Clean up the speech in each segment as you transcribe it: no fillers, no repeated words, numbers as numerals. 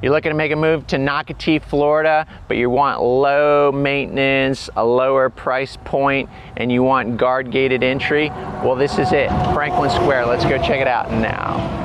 You're looking to make a move to Nocatee, Florida, but you want low maintenance, a lower price point, and you want guard gated entry? Well, this is it, Franklin Square. Let's go check it out now.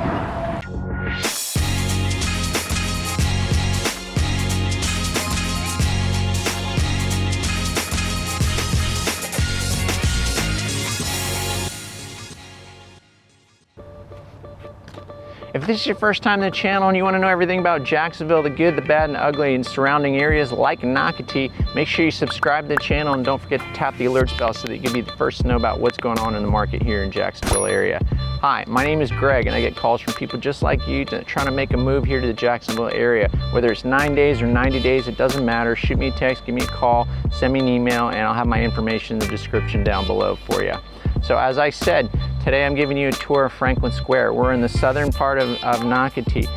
If this is your first time on the channel and you want to know everything about Jacksonville, the good, the bad, and ugly, and surrounding areas like Nocatee, make sure you subscribe to the channel and don't forget to tap the alerts bell so that you can be the first to know about what's going on in the market here in Jacksonville area. Hi, my name is Greg, and I get calls from people just like you trying to make a move here to the Jacksonville area. Whether it's 9 days or 90 days, it doesn't matter. Shoot me a text, give me a call, send me an email, and I'll have my information in the description down below for you. So as I said, today I'm giving you a tour of Franklin Square. We're in the southern part of Nocatee.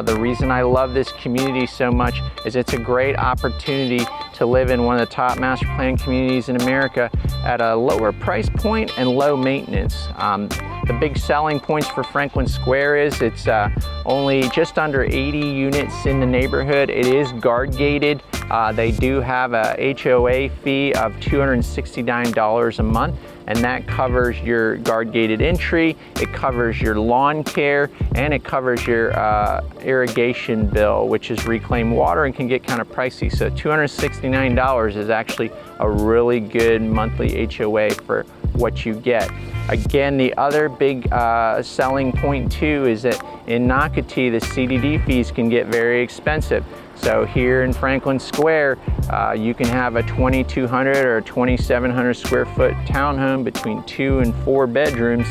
The reason I love this community so much is it's a great opportunity to live in one of the top master plan communities in America at a lower price point and low maintenance. The big selling points for Franklin Square is it's only just under 80 units in the neighborhood. It is guard gated. They do have a HOA fee of $269 a month, and that covers your guard gated entry, it covers your lawn care, and it covers your irrigation bill, which is reclaimed water and can get kind of pricey. So $269 is actually a really good monthly HOA for what you get. Again, the other big selling point too is that in Nocatee, the CDD fees can get very expensive. So here in Franklin Square, you can have a 2,200 or 2,700 square foot townhome between 2 and 4 bedrooms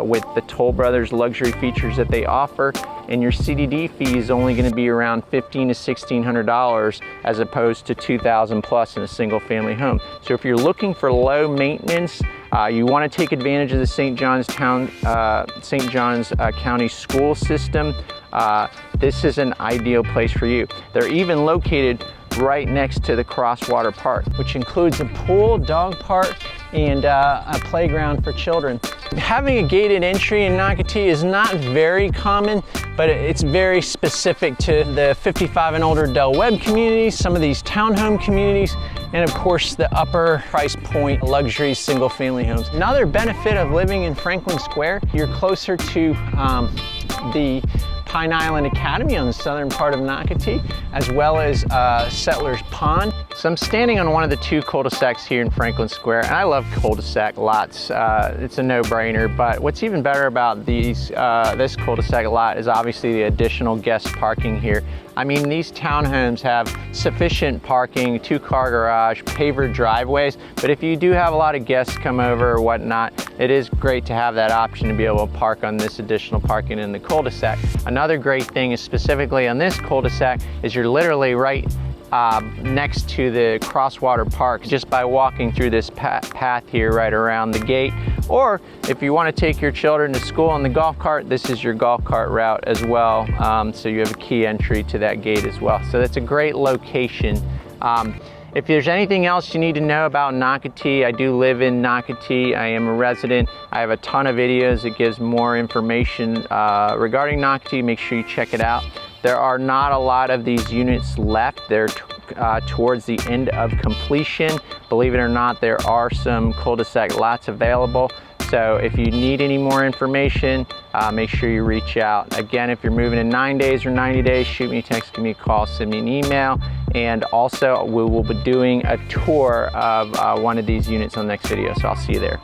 with the Toll Brothers luxury features that they offer. And your CDD fee is only going to be around $1,500 to $1,600 as opposed to $2,000 plus in a single family home. So if you're looking for low maintenance, you want to take advantage of the St. John's County school system, this is an ideal place for you. They're even located right next to the Crosswater Park, which includes a pool, dog park, and a playground for children. Having a gated entry in Nocatee is not very common, but it's very specific to the 55 and older Del Webb communities, some of these townhome communities, and of course the upper price point luxury single family homes. Another benefit of living in Franklin Square, you're closer to the Pine Island Academy on the southern part of Nocatee, as well as Settlers Pond. So I'm standing on one of the 2 cul-de-sacs here in Franklin Square, and I love cul-de-sac lots. It's a no-brainer, but what's even better about this cul-de-sac lot is obviously the additional guest parking here. I mean, these townhomes have sufficient parking, 2-car garage, paver driveways, but if you do have a lot of guests come over or whatnot, it is great to have that option to be able to park on this additional parking in the cul-de-sac. Another great thing is specifically on this cul-de-sac is you're literally right next to the Crosswater Park just by walking through this path here right around the gate. Or if you want to take your children to school on the golf cart, this is your golf cart route as well. So you have a key entry to that gate as well. So that's a great location. If there's anything else you need to know about Nocatee, I do live in Nocatee. I am a resident. I have a ton of videos that gives more information regarding Nocatee. Make sure you check it out. There are not a lot of these units left. They're towards the end of completion. Believe it or not, there are some cul-de-sac lots available. So if you need any more information, make sure you reach out. Again, if you're moving in 9 days or 90 days, shoot me a text, give me a call, send me an email. And also, we will be doing a tour of one of these units on the next video, so I'll see you there.